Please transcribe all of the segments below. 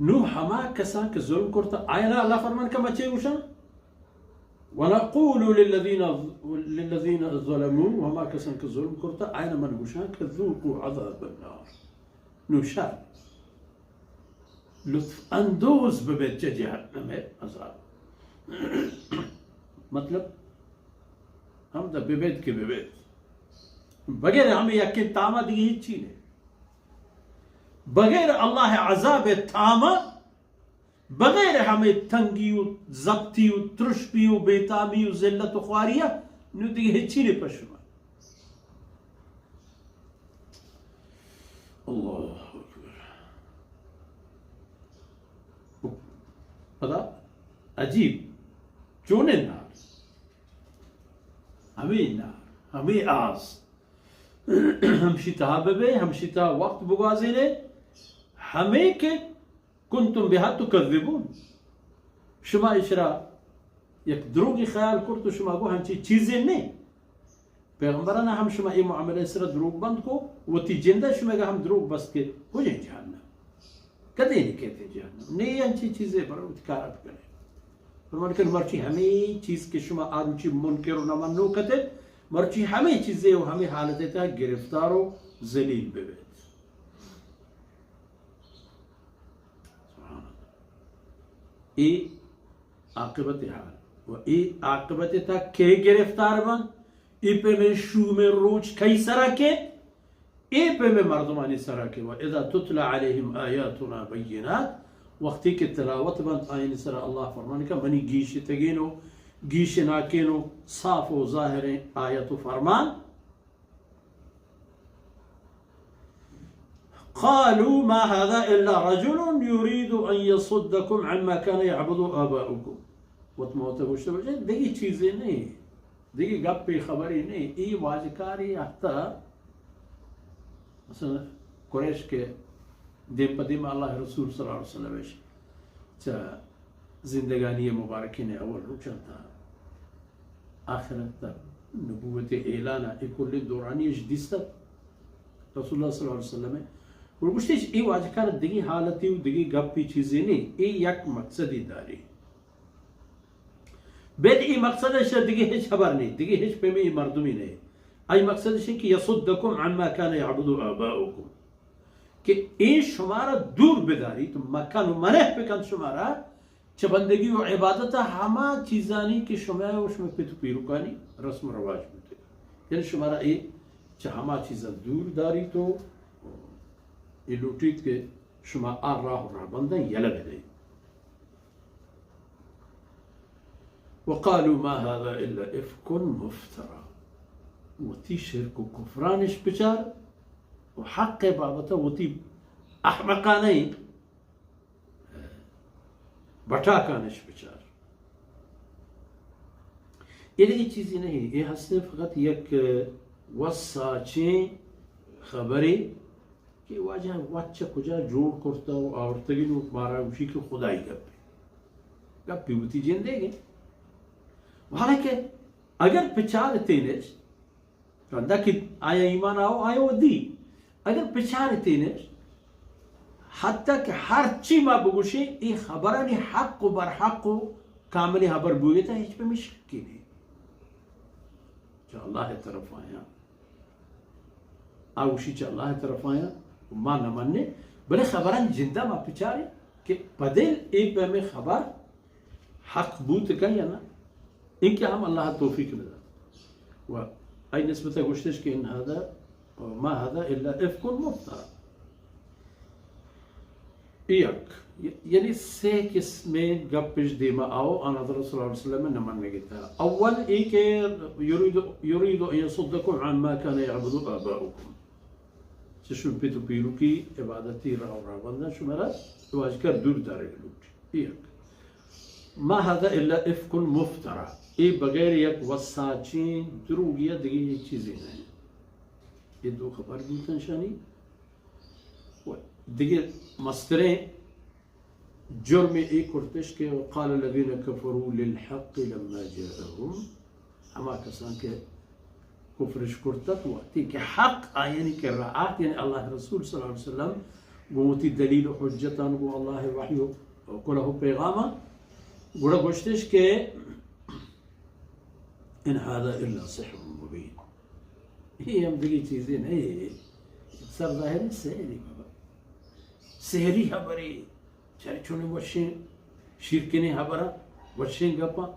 نو ہما کسان کے ظلم کرتا آئینا اللہ فرمان کا مچے گوشن وَنَقُولُ لِلَّذِينَ ظَلَمُوا وما کسان کے ظلم کرتا آئینا من گوشن کہ ذوقوا عذاب النار نو شر لطف اندوز ببیت جہنم عذاب مطلب ہم دا ببیت کے ببیت بغیر ہمیں یقین تاما دیگی ہی چیز ہے بغیر اللہ عذاب تاما بغیر ہمیں تنگی و ضبطی و ترشپی و بیتامی و ذلت و خواریہ نو دیگی ہی چیز ہے پشما اللہ پتا عجیب چونے نار ہمیں نار ہمیں آز ہم شتا ببے ہم شتا وقت بگازینے ہمیں کہ کنتم بها تکذبون شما اشرا یک دروگی خیال کر تو شما گو ہمچی چیزیں نہیں پیغمبرانا ہم شما ای معاملہ سر دروگ بند کو وہ تی جندہ شما گا ہم دروگ بست کے ہو جائیں جہنم کدے نہیں کہتے جہنم نہیں انچی چیزیں پر اتکارت کریں فرمان کہ مرچی ہمیں چیز کے شما آروچی منکر و نمانو کتے مرچی ہمیں چیزیں و ہمیں حالتیں تا گرفتار و ذلیل ببیت ای عاقبت حال و ای عاقبت تا کے گرفتار بن ای پہ میں شو میں روچ کئی سرا کے ای پہ میں مردمانی سرا کے و اذا تتلا علیہم آیاتنا بینات وقتی کے تلاوت بند آئین سرا اللہ فرمان کا منی گیش تگینو گیش ناکینو صاف و ظاہر آیت و فرمان قالوا ما هذا إلا رجل يريد أن يصدكم عما كان يعبد آباؤكم وتموتوا وشتبه دیگی چیزیں نہیں دیگی گپی خبری نہیں ای واجکاری حتی مثلا قریش کے دیم پدیم اللہ رسول صلی اللہ علیہ وسلم چا زندگانی مبارکی نے اول روچن تھا آخرت تک نبوت اعلانہ اکل دورانی جدیست رسول اللہ صلی اللہ علیہ وسلم اور گوشتی ای واجکار دیگی حالتی و دیگی گپی چیزی نہیں ای یک مقصدی داری بید ای مقصدش دیگی ہیچ خبر نہیں دیگی ہیچ پہ میں ای مردمی نہیں ای مقصدش ہے کہ یصدکم عما کان یعبد آباؤکم کہ ای شمارا دور بداری تو مکان و منح پکن شمارا چھ بندگی و عبادت ہما چیزانی کہ شما و شما پیتو پیروکانی رسم و رواج بودے یعنی شمارا ای چھ ہما چیزا دور داری تو یہ لوٹیت کے شما آر راہ راہ بندن یلا بدے وقالوا ما هذا الا افك مفترى وتی شرک و کفرانش بچار و حق بابتا وتی احمقانه بٹاکانش بچار یہ دیگه چیزی نہیں یہ ہستے فقط یک وساچیں خبری کہ واجہ واچہ کجا جوڑ کرتا ہو آورتگی نو مارا اسی کی خدای گپی گپی ہوتی جن دے گے حالانکہ اگر پچار تینش رندہ کی آیا ایمان آو آیا و دی اگر پچار تینش حتی کہ ہر چی ما بگوشی ای خبرانی حق و برحق و کاملی خبر بوئیتا ہیچ پہ مشک کی نہیں چا اللہ طرف آیا آوشی چا اللہ طرف آیا ما نمانے بلے خبران جندہ ما پچارے کہ پدل ایک پہ میں خبر حق بوت کا یا نا ان کے ہم اللہ توفیق نظر و ای نسبت گوشتش کہ ان هذا ما هذا الا افک مفترى ایک یعنی سے قسمیں گپش دیما آو آن حضرت صلی اللہ علیہ وسلم نمان میں گتا اول ایک یرید ان یصدکم عن ما کان یعبد آباؤکم چشم پیتو پیرو کی عبادتی راہ راہ بندن شمارا واج کر دور دارے لوٹ ایک ما هذا الا افک مفترى ای بغیر یک وساچین دروگیا دیگه یک چیزی نہیں یہ دو خبر بودتن شانی دیگه مستریں جرم ایک کرتش کے وقال الذين كفروا للحق لما جاءهم ہما کسان کے کفرش کرتت وقتی کہ حق آیانی کہ رعات یعنی اللہ رسول صلی اللہ علیہ وسلم بوتي دليل حجة نقول الله وحيه وكله بيغاما قولا قشتش كي إن هذا إلا سحر مبين هي يوم دقيتي زين هي صار ظاهر سحري سحري هبري شاركوني وشين شركني هبرا وشين قبا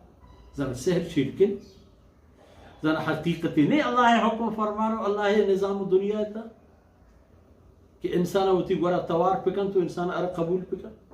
زن سحر شركن زن حقيقتي نہیں اللہ حکم فرمانو اللہ نظام دنیا تا کہ انسان ہوتی گورا توار پکن تو انسان ار قبول پکن